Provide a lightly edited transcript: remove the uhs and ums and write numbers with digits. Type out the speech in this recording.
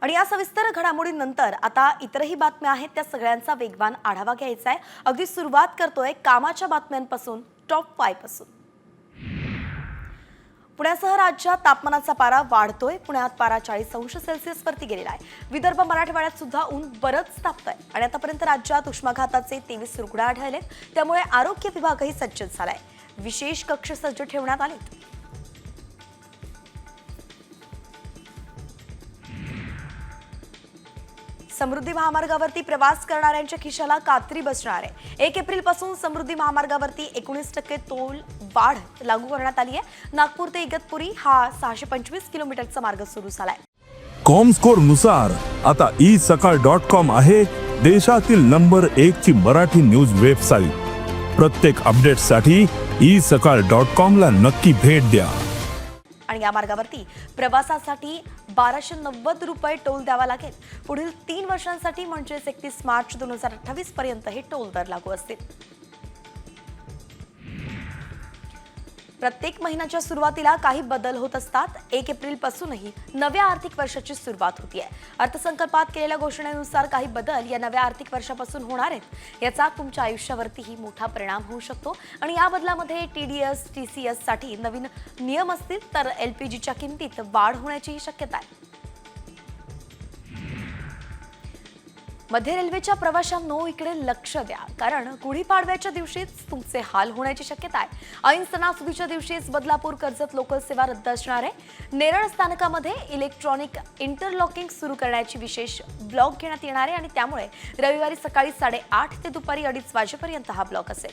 आणि या सविस्तर घडामोडींनंतर आता इतरही बातम्या आहेत, त्या सगळ्यांचा वेगवान आढावा घ्यायचा आहे। अगदी सुरुवात करतोय कामाच्या बातम्यांपासून, टॉप 5 पासून। पुण्यासह राज्यात तापमानाचा पारा वाढतोय। पुण्यात पारा 40 अंश सेल्सिअस वरती गेलेला आहे। विदर्भ मराठवाड्यात सुद्धा ऊन बरंच तापतंय आणि आतापर्यंत राज्यात उष्माघाताचे 23 रुग्ण आढळलेत। त्यामुळे आरोग्य विभागही सज्ज झालाय। विशेष कक्ष सज्ज ठेवण्यात आलेत। समृद्धी महामार्गावरती प्रवास करणाऱ्यांच्या खिशाला कात्री बसणार आहे। 1 एप्रिल पासून समृद्धी महामार्गावरती 19% टोल वाढ लागू करण्यात आली आहे। नागपूर ते इगतपुरी हा 625 किलोमीटरचा मार्ग सुरू झालाय। कॉमस्कोर नुसार आता isakal.com आहे देशातील नंबर 1 ची मराठी न्यूज वेबसाईट। प्रत्येक अपडेटसाठी isakal.com ला नक्की भेट द्या। आणि या मार्गावरती प्रवासासाठी 1290 रुपये टोल द्यावा लागेल। पुढील 3 वर्षांसाठी म्हणजे 31 मार्च 2028 पर्यंत हे टोल दर लागू असतील। प्रत्येक महिन्याच्या सुरुवातीला काही बदल होत असतात। 1 एप्रिल पासूनही नव्या आर्थिक वर्षाची सुरुवात होतीये। अर्थसंकल्पात केलेल्या घोषणेनुसार काही बदल या नव्या आर्थिक वर्षापासून होणार आहेत। याचा तुमच्या आयुष्यावरतीही मोठा परिणाम होऊ शकतो आणि या बदलामध्ये TDS TCS साठी नवीन नियम असतील तर LPGच्या किमतीत वाढ होण्याची शक्यता आहे। मध्य रेल्वेच्या प्रवाशांनो इकडे लक्ष द्या, कारण गुढीपाडव्याच्या दिवशीच तुमचे हाल होण्याची शक्यता आहे। ऐन सणासुदीच्या दिवशीच बदलापूर कर्जत लोकल सेवा रद्द असणार आहे। नेरळ स्थानकामध्ये इलेक्ट्रॉनिक इंटरलॉकिंग सुरू करण्याची विशेष ब्लॉक घेण्यात येणार आहे आणि त्यामुळे रविवारी सकाळी 8:30 ते दुपारी 2:30 वाजेपर्यंत हा ब्लॉक असेल।